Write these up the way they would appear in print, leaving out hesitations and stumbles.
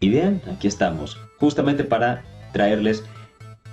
Y bien, aquí estamos, justamente para traerles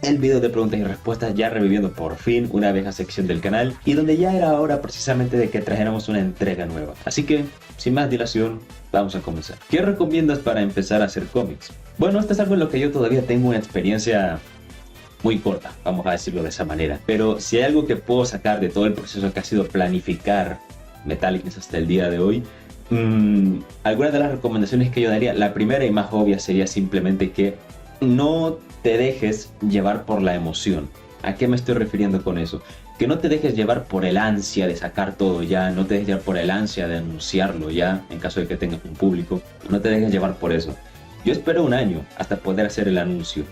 el video de preguntas y respuestas, ya reviviendo por fin una vieja sección del canal y donde ya era hora precisamente de que trajéramos una entrega nueva. Así que, sin más dilación, vamos a comenzar. ¿Qué recomiendas para empezar a hacer cómics? Bueno, esto es algo en lo que yo todavía tengo una experiencia muy corta, vamos a decirlo de esa manera. Pero si hay algo que puedo sacar de todo el proceso que ha sido planificar Metallics hasta el día de hoy, algunas de las recomendaciones que yo daría, la primera y más obvia sería simplemente que no te dejes llevar por la emoción. ¿A qué me estoy refiriendo con eso? Que no te dejes llevar por el ansia de sacar todo ya, no te dejes llevar por el ansia de anunciarlo ya, en caso de que tengas un público, no te dejes llevar por eso. Yo espero un año hasta poder hacer el anuncio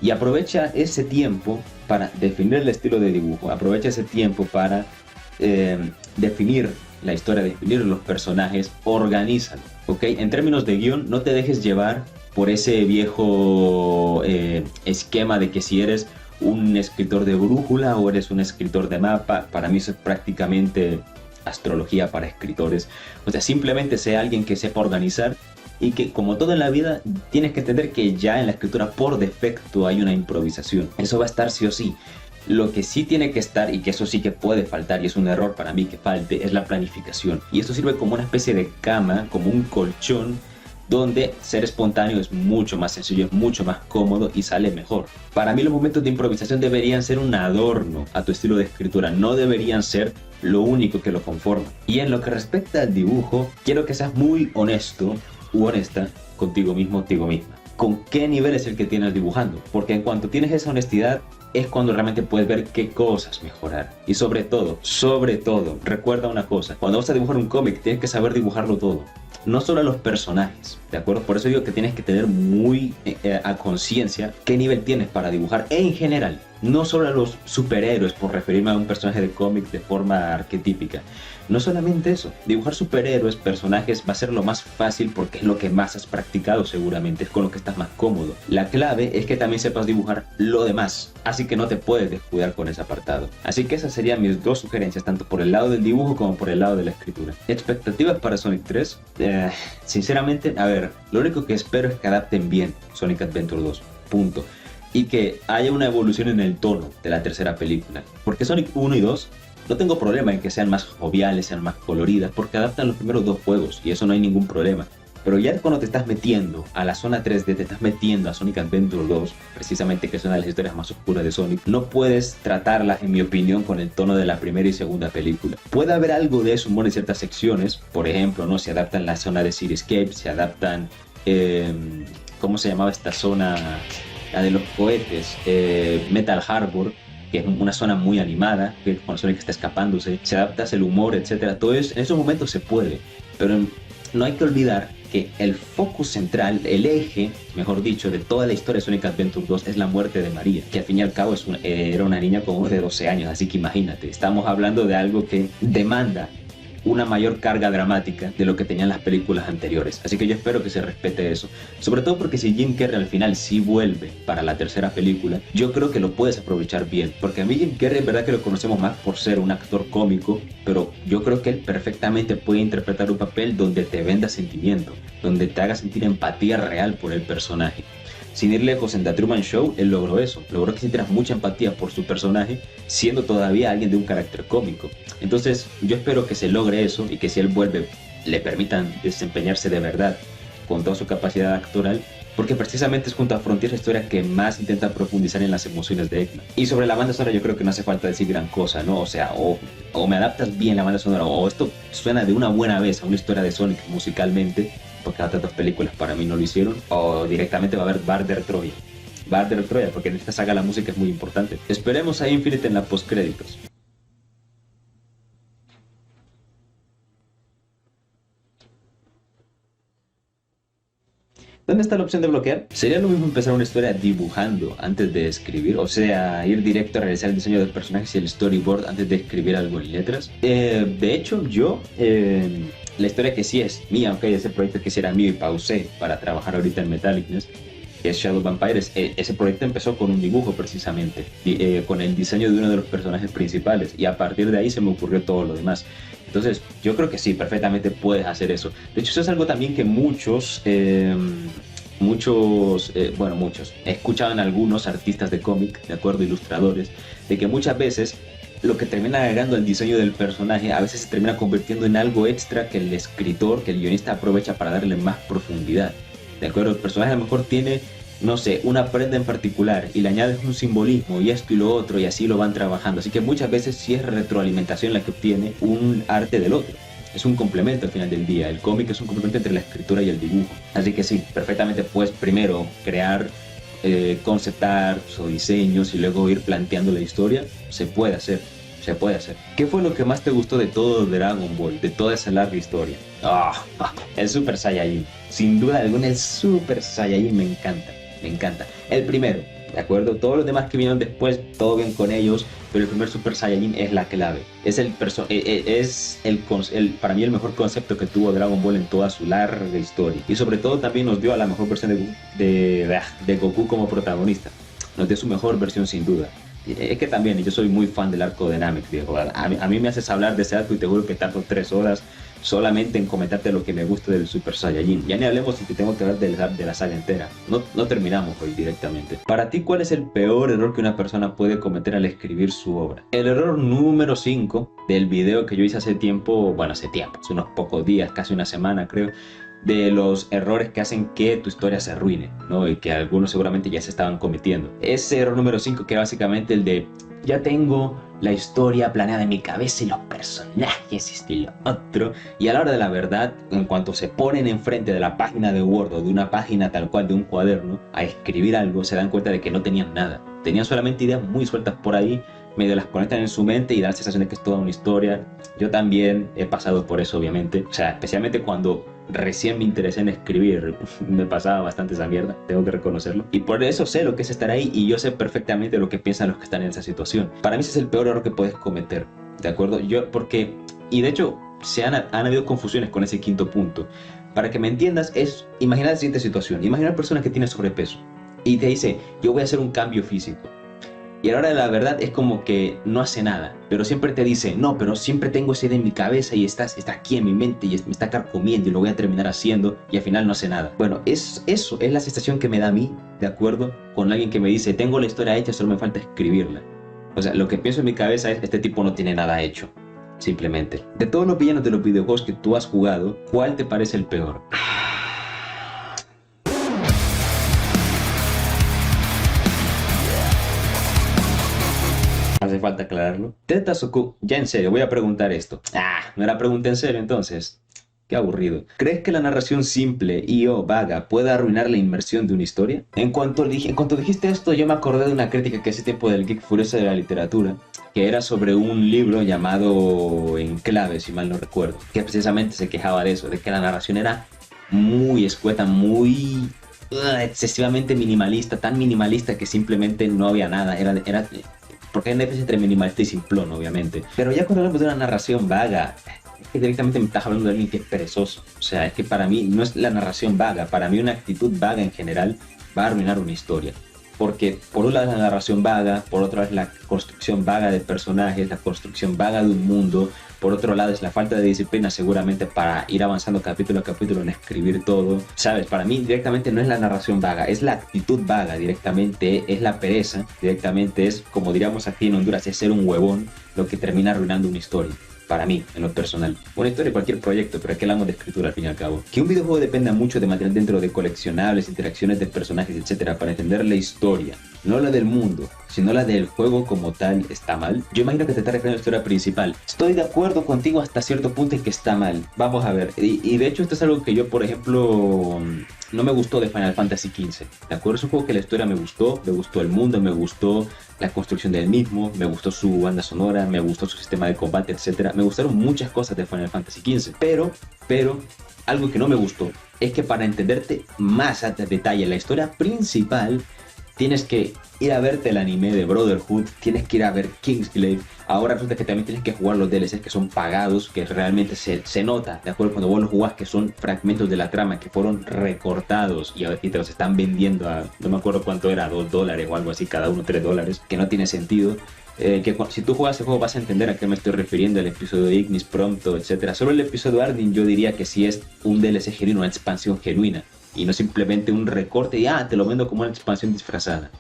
y aprovecha ese tiempo para definir el estilo de dibujo, aprovecha ese tiempo para definir la historia, definir los personajes, organízalo, ¿ok? En términos de guión, no te dejes llevar por ese viejo esquema de que si eres un escritor de brújula o eres un escritor de mapa. Para mí eso es prácticamente astrología para escritores. O sea, simplemente sea alguien que sepa organizar y que, como todo en la vida, tienes que entender que ya en la escritura por defecto hay una improvisación. Eso va a estar sí o sí. Lo que sí tiene que estar, y que eso sí que puede faltar, y es un error para mí que falte, es la planificación. Y esto sirve como una especie de cama, como un colchón, donde ser espontáneo es mucho más sencillo, es mucho más cómodo y sale mejor. Para mí los momentos de improvisación deberían ser un adorno a tu estilo de escritura, no deberían ser lo único que lo conforma. Y en lo que respecta al dibujo, quiero que seas muy honesto u honesta contigo mismo, contigo misma. ¿Con qué nivel es el que tienes dibujando? Porque en cuanto tienes esa honestidad, es cuando realmente puedes ver qué cosas mejorar. Y sobre todo, recuerda una cosa: cuando vas a dibujar un cómic, tienes que saber dibujarlo todo. No solo a los personajes, ¿de acuerdo? Por eso digo que tienes que tener muy a conciencia qué nivel tienes para dibujar en general. No solo a los superhéroes, por referirme a un personaje de cómic de forma arquetípica. No solamente eso, dibujar superhéroes, personajes, va a ser lo más fácil porque es lo que más has practicado seguramente, es con lo que estás más cómodo. La clave es que también sepas dibujar lo demás, así que no te puedes descuidar con ese apartado. Así que esas serían mis dos sugerencias, tanto por el lado del dibujo como por el lado de la escritura. ¿Expectativas para Sonic 3? Sinceramente, a ver, lo único que espero es que adapten bien Sonic Adventure 2, punto. Y que haya una evolución en el tono de la tercera película. Porque Sonic 1 y 2 no tengo problema en que sean más joviales, sean más coloridas, porque adaptan los primeros dos juegos y eso no hay ningún problema. Pero ya cuando te estás metiendo a la zona 3D, te estás metiendo a Sonic Adventure 2, precisamente que es una de las historias más oscuras de Sonic, no puedes tratarla, en mi opinión, con el tono de la primera y segunda película. Puede haber algo de eso en ciertas secciones, por ejemplo, ¿no? Se adaptan la zona de Cityscape, se adaptan, ¿cómo se llamaba esta zona? La de los cohetes, Metal Harbor, que es una zona muy animada, que cuando Sonic está escapándose, se adapta el humor, etcétera. Todo eso, en esos momentos se puede, pero no hay que olvidar que el focus central, el eje, mejor dicho, de toda la historia de Sonic Adventure 2 es la muerte de María, que al fin y al cabo era una niña como de 12 años, así que imagínate, estamos hablando de algo que demanda una mayor carga dramática de lo que tenían las películas anteriores. Así que yo espero que se respete eso. Sobre todo porque si Jim Carrey al final sí vuelve para la tercera película, yo creo que lo puedes aprovechar bien. Porque a mí Jim Carrey en verdad que lo conocemos más por ser un actor cómico, pero yo creo que él perfectamente puede interpretar un papel donde te venda sentimiento, donde te haga sentir empatía real por el personaje. Sin ir lejos, en The Truman Show, él logró eso. Logró que sintieras mucha empatía por su personaje, siendo todavía alguien de un carácter cómico. Entonces, yo espero que se logre eso y que si él vuelve, le permitan desempeñarse de verdad con toda su capacidad actoral, porque precisamente es junto a Frontier la historia que más intenta profundizar en las emociones de Eggman. Y sobre la banda sonora yo creo que no hace falta decir gran cosa, ¿no? O sea, o me adaptas bien la banda sonora, o esto suena de una buena vez a una historia de Sonic musicalmente, porque las otras dos películas para mí no lo hicieron, o directamente va a haber Barder Troya. Barder Troya, porque en esta saga la música es muy importante. Esperemos a Infinite en la postcréditos. ¿Dónde está la opción de bloquear? ¿Sería lo mismo empezar una historia dibujando antes de escribir? O sea, ir directo a realizar el diseño del personaje y el storyboard antes de escribir algo en letras. De hecho, la historia que sí es mía, aunque ese proyecto que sí era mío y pausé para trabajar ahorita en Metallicness, que es Shadow Vampires, ese proyecto empezó con un dibujo precisamente, con el diseño de uno de los personajes principales, y a partir de ahí se me ocurrió todo lo demás. Entonces, yo creo que sí, perfectamente puedes hacer eso. De hecho, eso es algo también que muchos, he escuchado en algunos artistas de cómic, de acuerdo, ilustradores, de que muchas veces lo que termina agregando al diseño del personaje a veces se termina convirtiendo en algo extra que el escritor, que el guionista aprovecha para darle más profundidad. De acuerdo, el personaje a lo mejor tiene, no sé, una prenda en particular y le añades un simbolismo y esto y lo otro y así lo van trabajando. Así que muchas veces sí es retroalimentación la que obtiene un arte del otro. Es un complemento al final del día. El cómic es un complemento entre la escritura y el dibujo. Así que sí, perfectamente puedes primero crear concept arts o diseños y luego ir planteando la historia. Se puede hacer. Se puede hacer. ¿Qué fue lo que más te gustó de todo Dragon Ball? De toda esa larga historia. El Super Saiyajin. Sin duda alguna el Super Saiyajin me encanta. Me encanta. El primero, ¿de acuerdo? Todos los demás que vinieron después, todo bien con ellos, pero el primer Super Saiyajin es la clave. Es para mí el mejor concepto que tuvo Dragon Ball en toda su larga historia. Y sobre todo también nos dio a la mejor versión de Goku como protagonista. Nos dio su mejor versión sin duda. Es que también yo soy muy fan del arco de Namek, viejo. A mí me haces hablar de ese arco y te juro que tardo 3 horas solamente en comentarte lo que me gusta del Super Saiyajin. Ya ni hablemos si te tengo que hablar de la saga entera. No terminamos hoy directamente. Para ti, ¿cuál es el peor error que una persona puede cometer al escribir su obra? El error número 5 del video que yo hice hace unos pocos días, casi una semana creo, de los errores que hacen que tu historia se arruine, ¿no? Y que algunos seguramente ya se estaban cometiendo. Ese error número 5 que era básicamente el de ya tengo la historia planeada en mi cabeza y los personajes y esto y lo otro, y a la hora de la verdad, en cuanto se ponen enfrente de la página de Word o de una página tal cual de un cuaderno a escribir algo, se dan cuenta de que no tenían nada. Tenían solamente ideas muy sueltas por ahí, medio las conectan en su mente y da la sensación de que es toda una historia. Yo también he pasado por eso, obviamente. O sea, especialmente cuando recién me interesé en escribir, me pasaba bastante esa mierda, tengo que reconocerlo. Y por eso sé lo que es estar ahí y yo sé perfectamente lo que piensan los que están en esa situación. Para mí ese es el peor error que puedes cometer, ¿de acuerdo? Y de hecho, han habido confusiones con ese quinto punto. Para que me entiendas, imagina la siguiente situación. Imagina una persona que tiene sobrepeso y te dice, yo voy a hacer un cambio físico. Y a la hora de la verdad es como que no hace nada, pero siempre te dice, no, pero siempre tengo esa idea en mi cabeza y está aquí en mi mente y me está carcomiendo y lo voy a terminar haciendo y al final no hace nada. Bueno, eso es la sensación que me da a mí, de acuerdo, con alguien que me dice, tengo la historia hecha, solo me falta escribirla. O sea, lo que pienso en mi cabeza es, este tipo no tiene nada hecho, simplemente. De todos los villanos de los videojuegos que tú has jugado, ¿cuál te parece el peor? Hace falta aclararlo. Tetsuko, ya en serio, voy a preguntar esto. No era pregunta en serio entonces. Qué aburrido. ¿Crees que la narración simple y/o vaga puede arruinar la inmersión de una historia? En cuanto dijiste esto, yo me acordé de una crítica que hace tiempo del Geek Furioso de la literatura, que era sobre un libro llamado Enclave, si mal no recuerdo, que precisamente se quejaba de eso, de que la narración era muy escueta, muy excesivamente minimalista, tan minimalista que simplemente no había nada, porque hay una diferencia entre minimalista y simplón, obviamente. Pero ya cuando hablamos de una narración vaga, es que directamente me estás hablando de alguien que es perezoso. O sea, es que para mí no es la narración vaga, para mí una actitud vaga en general va a arruinar una historia. Porque por un lado es la narración vaga, por otro lado es la construcción vaga de personajes, la construcción vaga de un mundo, por otro lado es la falta de disciplina seguramente para ir avanzando capítulo a capítulo en escribir todo. Sabes, para mí directamente no es la narración vaga, es la actitud vaga directamente, es la pereza directamente, es como diríamos aquí en Honduras, es ser un huevón lo que termina arruinando una historia. Para mí, en lo personal. Una historia de cualquier proyecto, pero aquí hablamos de escritura al fin y al cabo. Que un videojuego dependa mucho de material dentro de coleccionables, interacciones de personajes, etcétera, para entender la historia, no la del mundo, sino la del juego como tal, ¿está mal? Yo imagino que te está refiriendo a la historia principal. Estoy de acuerdo contigo hasta cierto punto en que está mal. Vamos a ver. Y de hecho esto es algo que yo, por ejemplo, no me gustó de Final Fantasy XV. ¿De acuerdo? Es un juego que la historia me gustó el mundo, me gustó la construcción del mismo, me gustó su banda sonora, me gustó su sistema de combate, etcétera. Me gustaron muchas cosas de Final Fantasy XV, pero algo que no me gustó es que para entenderte más a detalle la historia principal tienes que ir a verte el anime de Brotherhood, tienes que ir a ver Kingsglaive. Ahora resulta que también tienes que jugar los DLCs que son pagados, que realmente se nota, de acuerdo, cuando vos los jugás, que son fragmentos de la trama que fueron recortados y te los están vendiendo a, no me acuerdo cuánto era, $2 o algo así, cada uno $3, que no tiene sentido. Si tú juegas el juego vas a entender a qué me estoy refiriendo, el episodio de Ignis, Prompto, etcétera. Solo el episodio de Arden yo diría que sí es un DLC genuino, una expansión genuina, y no simplemente un recorte y te lo vendo como una expansión disfrazada.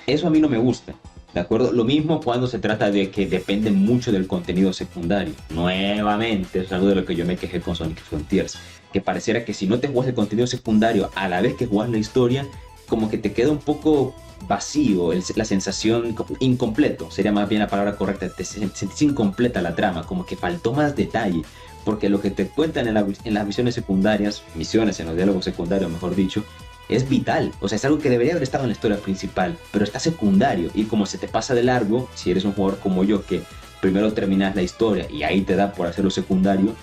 Eso a mí no me gusta, ¿de acuerdo? Lo mismo cuando se trata de que depende mucho del contenido secundario. Nuevamente, es algo de lo que yo me quejé con Sonic Frontiers, que pareciera que si no te juegas el contenido secundario a la vez que juegas la historia, como que te queda un poco vacío, la sensación incompleto, sería más bien la palabra correcta, te sentís incompleta la trama, como que faltó más detalle, porque lo que te cuentan en las misiones secundarias, en los diálogos secundarios mejor dicho, es vital, o sea, es algo que debería haber estado en la historia principal, pero está secundario, y como se te pasa de largo, si eres un jugador como yo, que primero terminas la historia y ahí te da por hacer lo secundario,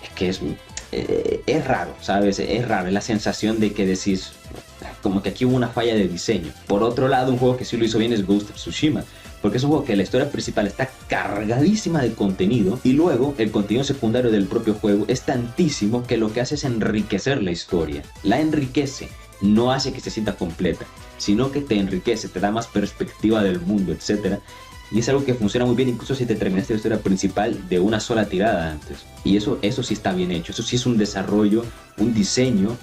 es que es raro, ¿sabes? Es raro, es la sensación de que decís, como que aquí hubo una falla de diseño. Por otro lado, un juego que sí lo hizo bien es Ghost of Tsushima, porque es un juego que la historia principal está cargadísima de contenido y luego el contenido secundario del propio juego es tantísimo que lo que hace es enriquecer la historia. La enriquece, no hace que se sienta completa, sino que te enriquece, te da más perspectiva del mundo, etc. Y es algo que funciona muy bien incluso si te terminaste la historia principal de una sola tirada antes. Y eso sí está bien hecho, eso sí es un desarrollo, un diseño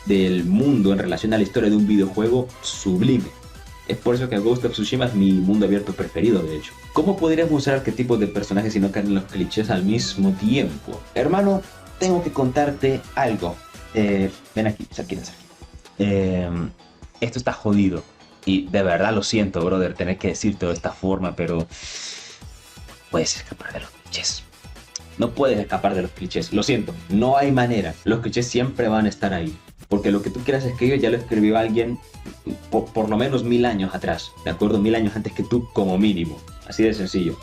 del mundo en relación a la historia de un videojuego sublime. Es por eso que Ghost of Tsushima es mi mundo abierto preferido, de hecho. ¿Cómo podríamos usar arquetipos de personajes si no caen en los clichés al mismo tiempo? Hermano, tengo que contarte algo. Ven aquí, cerquita. Esto está jodido. Y de verdad lo siento, brother, tener que decirte de esta forma, pero puedes escapar de los clichés. No puedes escapar de los clichés, lo siento, no hay manera. Los clichés siempre van a estar ahí. Porque lo que tú quieras escribir ya lo escribió alguien por lo menos 1000 años atrás, ¿de acuerdo? 1000 años antes que tú como mínimo, así de sencillo.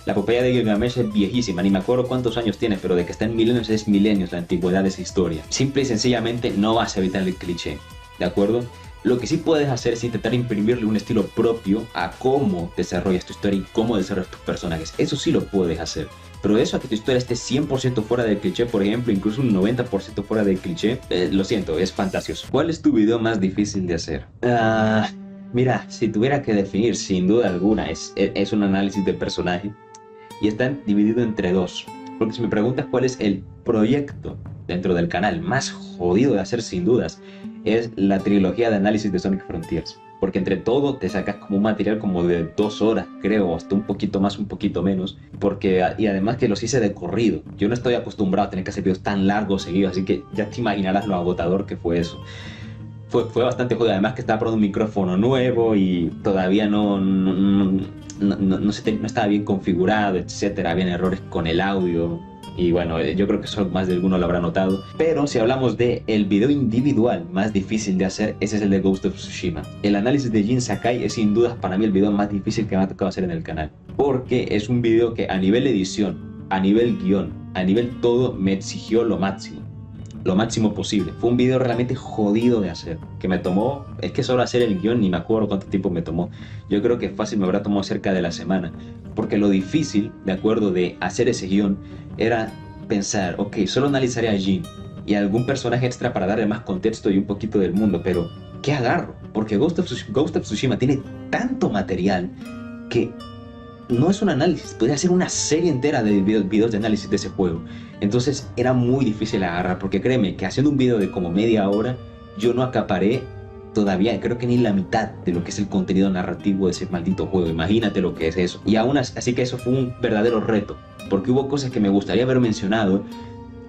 La epopeya de Gilgamesh es viejísima, ni me acuerdo cuántos años tiene, pero de que está en milenios es milenios la antigüedad de esa historia. Simple y sencillamente no vas a evitar el cliché, ¿de acuerdo? Lo que sí puedes hacer es intentar imprimirle un estilo propio a cómo desarrollas tu historia y cómo desarrollas tus personajes. Eso sí lo puedes hacer. Pero eso a que tu historia esté 100% fuera del cliché, por ejemplo, incluso un 90% fuera del cliché, lo siento, es fantasioso. ¿Cuál es tu video más difícil de hacer? Mira, si tuviera que definir, sin duda alguna, es un análisis de personaje y está dividido entre dos. Porque si me preguntas cuál es el proyecto dentro del canal más jodido de hacer sin dudas, es la trilogía de análisis de Sonic Frontiers. Porque entre todo te sacas como un material como de 2 horas, creo, hasta un poquito más, un poquito menos. Y además que los hice de corrido. Yo no estoy acostumbrado a tener que hacer videos tan largos seguidos, así que ya te imaginarás lo agotador que fue eso. Fue bastante jodido, además que estaba probando un micrófono nuevo y todavía no estaba bien configurado, etcétera. Habían errores con el audio. Y bueno, yo creo que eso más de alguno lo habrá notado. Pero si hablamos de el video individual más difícil de hacer, ese es el de Ghost of Tsushima. El análisis de Jin Sakai es sin dudas para mí el video más difícil que me ha tocado hacer en el canal. Porque es un video que a nivel edición, a nivel guión, a nivel todo, me exigió lo máximo posible. Fue un video realmente jodido de hacer, que me tomó, es que solo hacer el guión ni me acuerdo cuánto tiempo me tomó. Yo creo que fácil me habrá tomado cerca de la semana, porque lo difícil, de acuerdo, de hacer ese guión era pensar, ok, solo analizaré a Jin y a algún personaje extra para darle más contexto y un poquito del mundo, pero ¿qué agarro? Porque Ghost of Tsushima tiene tanto material que no es un análisis, podría ser una serie entera de videos de análisis de ese juego. Entonces era muy difícil agarrar, porque créeme que haciendo un video de como media hora, yo no acaparé todavía, creo que ni la mitad de lo que es el contenido narrativo de ese maldito juego. Imagínate lo que es eso. Y aún así que eso fue un verdadero reto, porque hubo cosas que me gustaría haber mencionado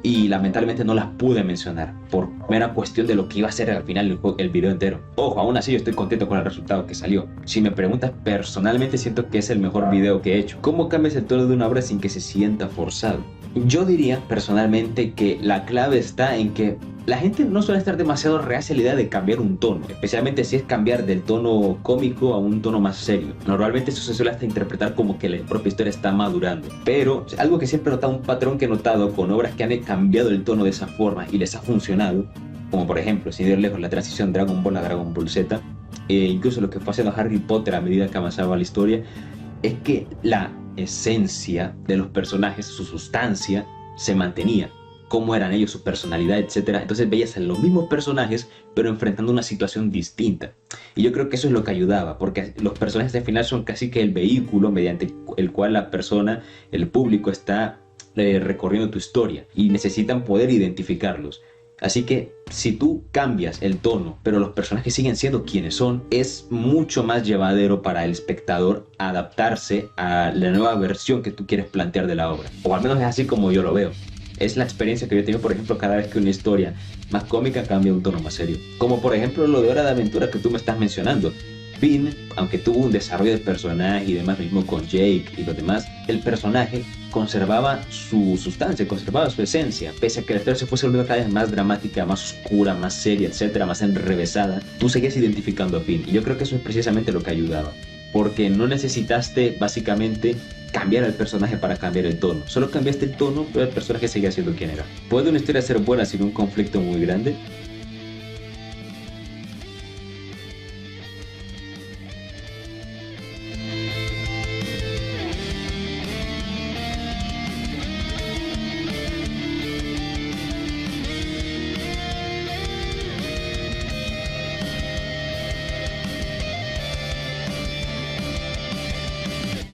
y lamentablemente no las pude mencionar por mera cuestión de lo que iba a ser al final el video entero. Ojo, aún así yo estoy contento con el resultado que salió. Si me preguntas personalmente, siento que es el mejor video que he hecho. ¿Cómo cambias el tono de una obra sin que se sienta forzado? Yo diría personalmente que la clave está en que la gente no suele estar demasiado reacia a la idea de cambiar un tono, especialmente si es cambiar del tono cómico a un tono más serio. Normalmente eso se suele hasta interpretar como que la propia historia está madurando. Pero algo que siempre he notado, un patrón que he notado con obras que han cambiado el tono de esa forma y les ha funcionado, como por ejemplo, sin ir lejos, la transición Dragon Ball a Dragon Ball Z, incluso lo que fue haciendo Harry Potter a medida que avanzaba la historia, es que la esencia de los personajes, su sustancia, se mantenía. cómo eran ellos, su personalidad, etcétera. Entonces veías a los mismos personajes, pero enfrentando una situación distinta. Y yo creo que eso es lo que ayudaba, porque los personajes al final son casi que el vehículo mediante el cual la persona, el público, está recorriendo tu historia y necesitan poder identificarlos. Así que si tú cambias el tono, pero los personajes siguen siendo quienes son, es mucho más llevadero para el espectador adaptarse a la nueva versión que tú quieres plantear de la obra. O al menos es así como yo lo veo. Es la experiencia que yo tengo, por ejemplo, cada vez que una historia más cómica cambia un tono más serio. Como por ejemplo lo de Hora de Aventura que tú me estás mencionando. Finn, aunque tuvo un desarrollo de personaje y demás, lo mismo con Jake y los demás, el personaje conservaba su sustancia, conservaba su esencia, pese a que la historia se fuese volviendo cada vez más dramática, más oscura, más seria, etcétera, más enrevesada, tú seguías identificando a Finn, y yo creo que eso es precisamente lo que ayudaba, porque no necesitaste básicamente cambiar al personaje para cambiar el tono, solo cambiaste el tono, pero el personaje seguía siendo quien era. ¿Puede una historia ser buena sin un conflicto muy grande?